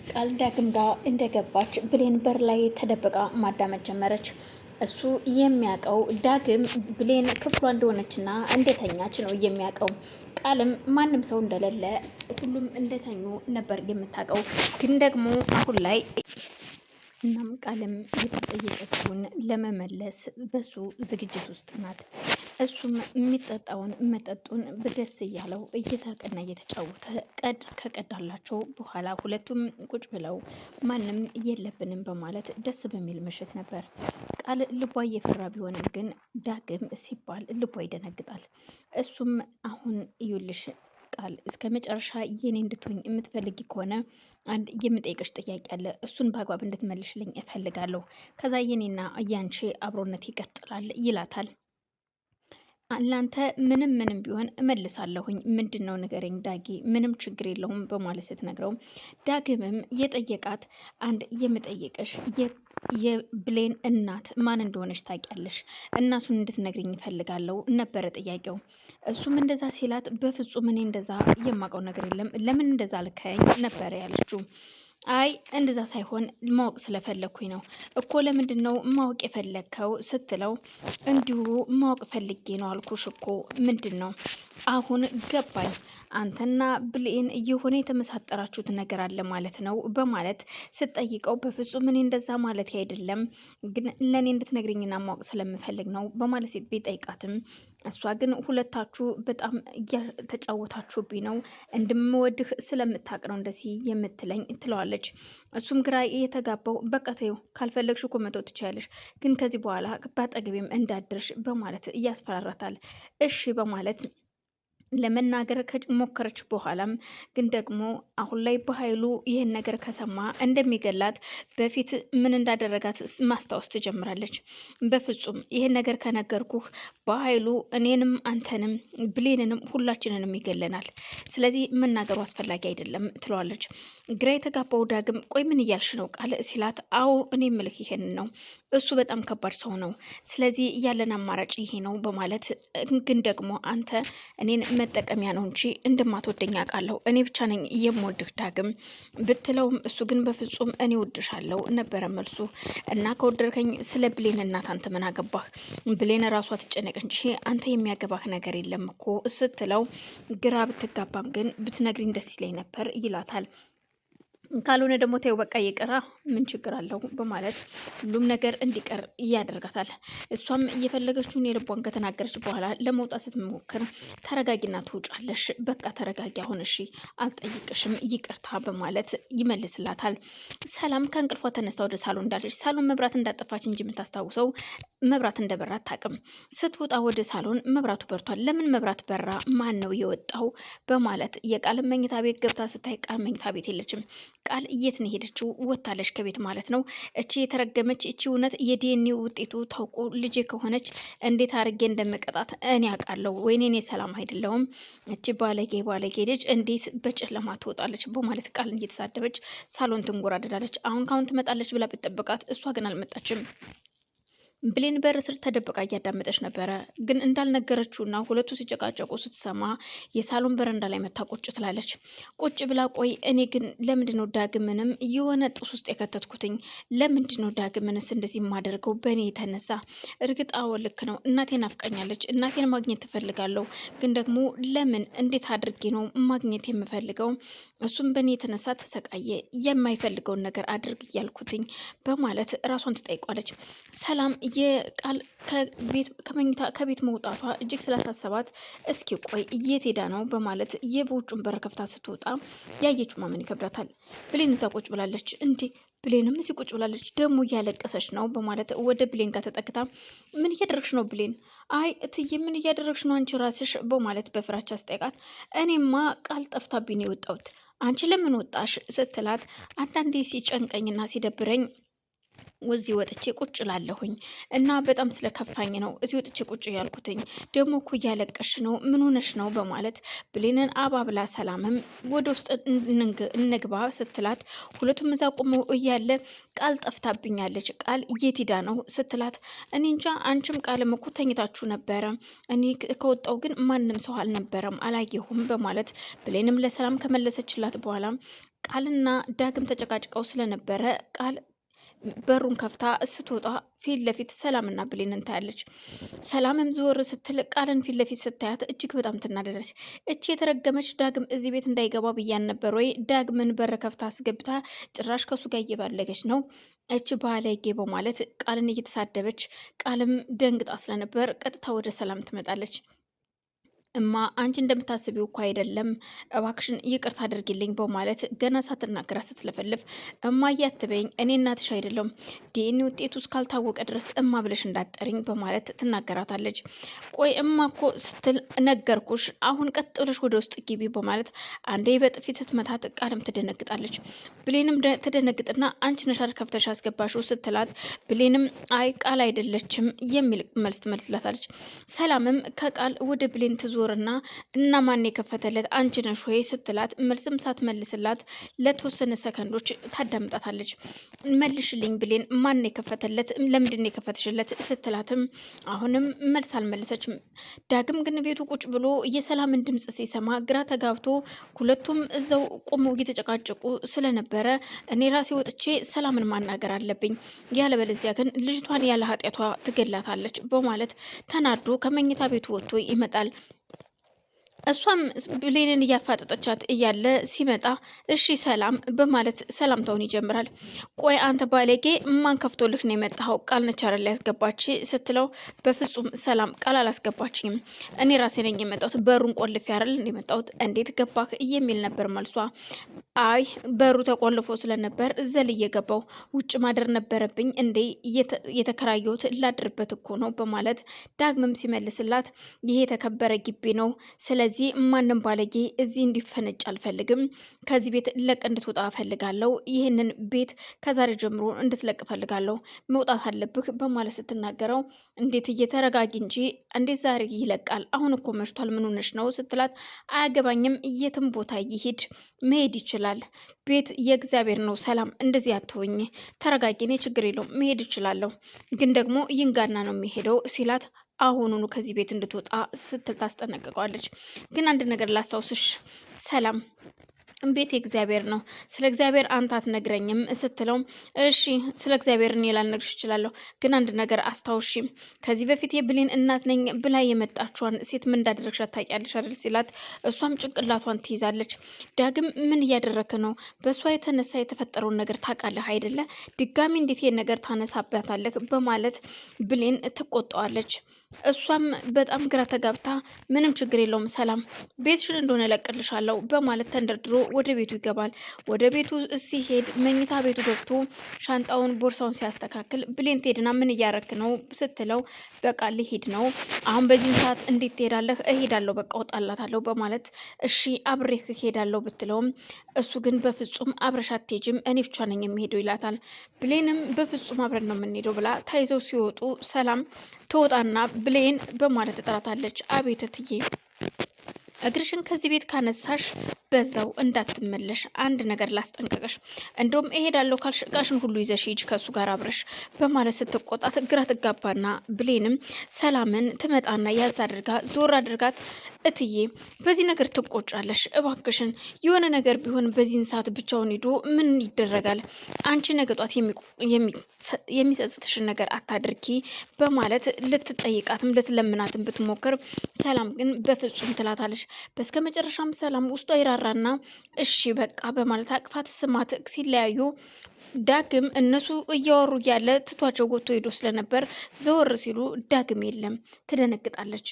ቃል ዳግም ጋር እንደገባች ብሌን በር ላይ ተደብቃ ማዳመጥ ጀመረች። እሱ የሚያውቀው ዳግም ብሌን ክፍሏ እንደሆነችና እንደተኛች ነው የሚያውቀው። ቃልም ማንም ሰው እንደሌለ ሁሉም እንደተኙ ነበር የምታውቀው። ግን ደግሞ አሁን ላይ እናም ቃልም የተጠየቀችውን ለመመለስ በሱ ዝግጅት ውስጥ ናት። እሱም የሚጠጣውን መጠጡን በደስ እያለው እየሳቀና እየተጫወተ ከቀዳላቸው በኋላ ሁለቱም ቁጭ ብለው ማንም የለብንም በማለት ደስ በሚል ምሽት ነበር። ቃል ልቧ እየፈራ ቢሆንም ግን ዳግም ሲባል ልቧ ይደነግጣል። እሱም አሁን እዩልሽ ቃል እስከ መጨረሻ የኔ እንድትሆኝ የምትፈልጊ ከሆነ አንድ የምጠይቅሽ ጥያቄ አለ። እሱን በአግባብ እንድትመልሽልኝ እፈልጋለሁ። ከዛ የኔና ያንቺ አብሮነት ይቀጥላል ይላታል። ላንተ ምንም ቢሆን እመልሳለሁኝ። ምንድን ነው ንገረኝ ዳጊ፣ ምንም ችግር የለውም በማለት ስትነግረው ዳግምም የጠየቃት አንድ የምጠይቅሽ የብሌን እናት ማን እንደሆነች ታውቂያለሽ? እናሱን እንድትነግሪኝ እፈልጋለሁ ነበረ ጥያቄው። እሱም እንደዛ ሲላት በፍጹም እኔ እንደዛ የማውቀው ነገር የለም፣ ለምን እንደዛ ልከኝ ነበረ ያለችው። አይ እንደዛ ሳይሆን ማወቅ ስለፈለግኩኝ ነው እኮ። ለምንድን ነው ማወቅ የፈለግከው ስትለው እንዲሁ ማወቅ ፈልጌ ነው አልኩሽ እኮ። ምንድን ነው? አሁን ገባኝ። አንተና ብሌን የሆነ የተመሳጠራችሁት ነገር አለ ማለት ነው በማለት ስትጠይቀው በፍጹም እኔ እንደዛ ማለት አይደለም፣ ግን ለእኔ እንድትነግሪኝና ማወቅ ስለምፈልግ ነው በማለት ቢጠይቃትም እሷ ግን ሁለታችሁ በጣም እያተጫወታችሁብኝ ነው፣ እንደምወድህ ስለምታውቅ ነው እንደዚህ የምትለኝ ትለዋለች። እሱም ግራ የተጋባው በቃ ተይው፣ ካልፈለግሽ እኮ መተው ትችያለሽ፣ ግን ከዚህ በኋላ በአጠገቤም እንዳድርሽ በማለት እያስፈራራታል። እሺ በማለት ለመናገር ከሞከረች በኋላም ግን ደግሞ አሁን ላይ በኃይሉ ይህን ነገር ከሰማ እንደሚገላት በፊት ምን እንዳደረጋት ማስታወስ ትጀምራለች። በፍጹም ይህን ነገር ከነገርኩህ በኃይሉ እኔንም አንተንም ብሌንንም ሁላችንንም ይገለናል። ስለዚህ መናገሩ አስፈላጊ አይደለም ትለዋለች። ግራ የተጋባው ዳግም ቆይ ምን እያልሽ ነው ቃል ሲላት፣ አዎ እኔ ምልክ ይሄን ነው፣ እሱ በጣም ከባድ ሰው ነው፣ ስለዚህ ያለን አማራጭ ይሄ ነው በማለት ግን ደግሞ አንተ እኔን መጠቀሚያ ነው እንጂ እንደማትወደኝ አውቃለሁ፣ እኔ ብቻ ነኝ የምወድህ ዳግም ብትለውም እሱ ግን በፍጹም እኔ ወድሻለሁ ነበረ መልሱ። እና ከወደድከኝ ስለ ብሌን እናት አንተ ምን አገባህ? ብሌን ራሷ ትጨነቅ እንጂ አንተ የሚያገባህ ነገር የለም እኮ ስትለው ግራ ብትጋባም ግን ብትነግሪኝ ደስ ይለኝ ነበር ይላታል። ካልሆነ ደግሞ ተይው በቃ ይቅራ፣ ምን ችግር አለው በማለት ሁሉም ነገር እንዲቀር ያደርጋታል። እሷም እየፈለገችውን የልቧን ከተናገረች በኋላ ለመውጣት ስትሞክር ተረጋጊና ትውጫለሽ፣ በቃ ተረጋጊ አሁን እሺ፣ አልጠይቅሽም ይቅርታ በማለት ይመልስላታል። ሰላም ከእንቅልፏ ተነስታ ወደ ሳሎን እንዳለች፣ ሳሎን መብራት እንዳጠፋች እንጂ የምታስታውሰው መብራት እንደበራ አታውቅም። ስትወጣ ወደ ሳሎን መብራቱ በርቷል። ለምን መብራት በራ? ማን ነው የወጣው? በማለት የቃል መኝታ ቤት ገብታ ስታይ ቃል መኝታ ቤት የለችም። ቃል የት ነው ሄደችው? ወታለች ከቤት ማለት ነው። እቺ የተረገመች እቺ እውነት የዲኤንኤ ውጤቱ ታውቆ ልጄ ከሆነች እንዴት አድርጌ እንደመቀጣት እኔ አውቃለሁ። ወይኔ እኔ ሰላም አይደለሁም። እቺ ባለጌ ልጅ እንዴት በጨለማ ትወጣለች? በማለት ቃልን እየተሳደበች ሳሎን ትንጎራደዳለች። አሁን ትመጣለች ብላ ብትጠብቃት እሷ ግን አልመጣችም። ብሌን በር ስር ተደብቃ እያዳመጠች ነበረ። ግን እንዳልነገረችውና ሁለቱ ሲጨቃጨቁ ስትሰማ የሳሎን በረንዳ ላይ መታ ቁጭ ትላለች። ቁጭ ብላ ቆይ እኔ ግን ለምንድነው ዳግምንም የሆነ ጡስ ውስጥ የከተትኩትኝ? ለምንድነው ዳግምንስ እንደዚህ የማደርገው በእኔ የተነሳ? እርግጥ አዎ ልክ ነው፣ እናቴን ናፍቃኛለች፣ እናቴን ማግኘት ትፈልጋለሁ። ግን ደግሞ ለምን እንዴት አድርጌ ነው ማግኘት የምፈልገው? እሱም በእኔ የተነሳ ተሰቃየ፣ የማይፈልገውን ነገር አድርግ እያልኩትኝ በማለት ራሷን ትጠይቋለች። ሰላም የቃል ከቤት መውጣቷ እጅግ ስላሳሰባት እስኪ ቆይ የት ሄዳ ነው በማለት የውጩን በር ከፍታ ስትወጣ ያየችው ማመን ይከብዳታል። ብሌን እዛ ቁጭ ብላለች። እንዴ ብሌንም እዚህ ቁጭ ብላለች፣ ደግሞ እያለቀሰች ነው በማለት ወደ ብሌን ጋር ተጠግታ ምን እያደረግሽ ነው ብሌን? አይ እትዬ ምን እያደረግሽ ነው አንቺ ራስሽ? በማለት በፍራቻ አስጠይቃት። እኔማ ቃል ጠፍታብኝ ነው የወጣሁት፣ አንቺ ለምን ወጣሽ ስትላት አንዳንዴ ሲጨንቀኝና ሲደብረኝ እዚህ ወጥቼ ቁጭ ላለሁኝ እና በጣም ስለከፋኝ ነው እዚህ ወጥቼ ቁጭ ያልኩትኝ። ደግሞ እኮ እያለቀሽ ነው፣ ምን ሆነሽ ነው በማለት ብሌንን አባብላ ሰላምም ወደ ውስጥ እንግባ ስትላት ሁለቱም እዛ ቆመው እያለ ቃል ጠፍታብኛለች፣ ቃል የት ሄዳ ነው ስትላት እኔ እንጃ አንቺም ቃልም እኮ ተኝታችሁ ነበረ፣ እኔ ከወጣው ግን ማንም ሰው አልነበረም አላየሁም በማለት ብሌንም ለሰላም ከመለሰችላት በኋላ ቃልና ዳግም ተጨቃጭቀው ስለነበረ ቃል በሩን ከፍታ ስትወጣ ፊት ለፊት ሰላምና ብሌንን ታያለች። ሰላምም ዞር ስትል ቃልን ፊት ለፊት ስታያት እጅግ በጣም ትናደደች። እቺ የተረገመች ዳግም እዚህ ቤት እንዳይገባ ብያን ነበር ወይ? ዳግምን በር ከፍታ አስገብታ ጭራሽ ከሱ ጋር እየባለገች ነው እች ባለጌ በማለት ቃልን እየተሳደበች፣ ቃልም ደንግጣ ስለነበር ቀጥታ ወደ ሰላም ትመጣለች። እማ አንቺ እንደምታስቢው እኮ አይደለም፣ እባክሽን ይቅርታ አድርጊልኝ በማለት ገና ሳትናገራ ስትለፈልፍ እማዬ አትበይኝ፣ እኔ እናትሽ አይደለም፣ ዲኤንኤ ውጤቱ እስካልታወቀ ድረስ እማ ብለሽ እንዳትጠሪኝ በማለት ትናገራታለች። ቆይ እማ እኮ ስትል ነገርኩሽ፣ አሁን ቀጥ ብለሽ ወደ ውስጥ ግቢ በማለት አንዴ በጥፊት ስትመታት ቃልም ትደነግጣለች። ብሌንም ትደነግጥና አንቺ ነሽ አይደል ከፍተሽ አስገባሽው ስትላት ብሌንም አይ ቃል አይደለችም የሚል መልስ ትመልስላታለች። ሰላምም ከቃል ወደ ብሌን ትዞ እና ማን የከፈተለት አንቺ ነሽ ወይ ስትላት መልስም ሳትመልስላት ለተወሰነ ሰከንዶች ታዳምጣታለች። መልሽልኝ ብሌን፣ ማን የከፈተለት ለምንድን የከፈትሽለት ስትላትም አሁንም መልስ አልመለሰችም። ዳግም ግን ቤቱ ቁጭ ብሎ የሰላምን ድምጽ ሲሰማ ግራ ተጋብቶ ሁለቱም እዛው ቆመው እየተጨቃጨቁ ስለነበረ እኔ ራሴ ወጥቼ ሰላምን ማናገር አለብኝ፣ ያለበለዚያ ግን ልጅቷን ያለ ኃጢአቷ ትገላታለች በማለት ተናዶ ከመኝታ ቤቱ ወጥቶ ይመጣል። እሷም ብሌንን እያፋጠጠቻት እያለ ሲመጣ እሺ ሰላም በማለት ሰላምታውን ይጀምራል። ቆይ አንተ ባለጌ ማን ከፍቶልህ ነው የመጣኸው? ቃል ነች አይደል ያስገባች ስትለው በፍጹም ሰላም ቃል አላስገባችኝም፣ እኔ ራሴ ነኝ የመጣሁት፣ በሩን ቆልፌ አይደል የመጣሁት፣ እንዴት ገባህ የሚል ነበር መልሷ። አይ በሩ ተቆልፎ ስለነበር ዘልዬ ገባው፣ ውጭ ማደር ነበረብኝ እንዴ፣ የተከራየሁት ላድርበት እኮ ነው በማለት ዳግምም ሲመልስላት ይሄ የተከበረ ግቢ ነው፣ ስለዚህ ማንም ባለጌ እዚህ እንዲፈነጭ አልፈልግም፣ ከዚህ ቤት ለቅ እንድትወጣ ፈልጋለሁ፣ ይህንን ቤት ከዛሬ ጀምሮ እንድትለቅ ፈልጋለሁ፣ መውጣት አለብህ በማለት ስትናገረው እንዴት እየተረጋጊ እንጂ እንዴት ዛሬ ይለቃል? አሁን እኮ መሽቷል፣ ምን ሆነሽ ነው ስትላት አያገባኝም፣ የትም ቦታ ይሄድ መሄድ ይችላል፣ ቤት የእግዚአብሔር ነው፣ ሰላም እንደዚህ አትሆኝ፣ ተረጋጊ፣ እኔ ችግር የለውም መሄድ እችላለሁ፣ ግን ደግሞ ይንጋና ነው የሚሄደው ሲላት አሁኑኑ ከዚህ ቤት እንድትወጣ ስትል ታስጠነቅቀዋለች። ግን አንድ ነገር ላስታውስሽ ሰላም፣ ቤት የእግዚአብሔር ነው፣ ስለ እግዚአብሔር አንተ አትነግረኝም ስትለው እሺ ስለ እግዚአብሔር እኔ ላልነግርሽ እችላለሁ፣ ግን አንድ ነገር አስታውሺ፣ ከዚህ በፊት የብሌን እናት ነኝ ብላ የመጣችዋን ሴት ምን እንዳደረግሻት ታውቂያለሽ አይደል ሲላት እሷም ጭንቅላቷን ትይዛለች። ዳግም ምን እያደረክ ነው? በእሷ የተነሳ የተፈጠረውን ነገር ታውቃለህ አይደለ? ድጋሚ እንዴት ይሄን ነገር ታነሳበታለህ? በማለት ብሌን ትቆጣዋለች። እሷም በጣም ግራ ተጋብታ ምንም ችግር የለውም ሰላም፣ ቤትሽን እንደሆነ እለቅልሻለሁ በማለት ተንደርድሮ ወደ ቤቱ ይገባል። ወደ ቤቱ ሲሄድ መኝታ ቤቱ ገብቶ ሻንጣውን ቦርሳውን ሲያስተካክል ብሌን ትሄድና ምን እያረክ ነው ስትለው በቃ ልሄድ ነው፣ አሁን በዚህም ሰዓት እንዴት ትሄዳለህ? እሄዳለሁ በቃ እወጣላታለሁ በማለት እሺ አብሬህ እሄዳለሁ ብትለውም እሱ ግን በፍጹም አብረሽ አትሄጂም፣ እኔ ብቻ ነኝ የሚሄደው ይላታል። ብሌንም በፍጹም አብረን ነው የምንሄደው ብላ ተይዘው ሲወጡ ሰላም ትወጣና ብሌን በማለት ትጠራታለች። አቤት እትዬ፣ እግርሽን ከዚህ ቤት ካነሳሽ በዛው እንዳትመለሽ፣ አንድ ነገር ላስጠንቀቀሽ፣ እንደውም እሄዳለሁ ካልሽ እቃሽን ሁሉ ይዘሽ ሂጂ ከሱ ጋር አብረሽ በማለት ስትቆጣት ግራ ትጋባና ብሌንም ሰላምን ትመጣና ያዝ አድርጋ ዞር አድርጋት እትዬ በዚህ ነገር ትቆጫለሽ፣ እባክሽን የሆነ ነገር ቢሆን በዚህን ሰዓት ብቻውን ሂዶ ምን ይደረጋል? አንቺ ነገ ጧት የሚጸጽትሽን ነገር አታድርጊ በማለት ልትጠይቃትም ልትለምናትም ብትሞክር ሰላም ግን በፍጹም ትላታለች። በስከ መጨረሻም ሰላም ውስጧ ይራራና እሺ በቃ በማለት አቅፋት ስማት ሲለያዩ ዳግም እነሱ እያወሩ እያለ ትቷቸው ጎቶ ሄዶ ስለነበር ዘወር ሲሉ ዳግም የለም። ትደነግጣለች።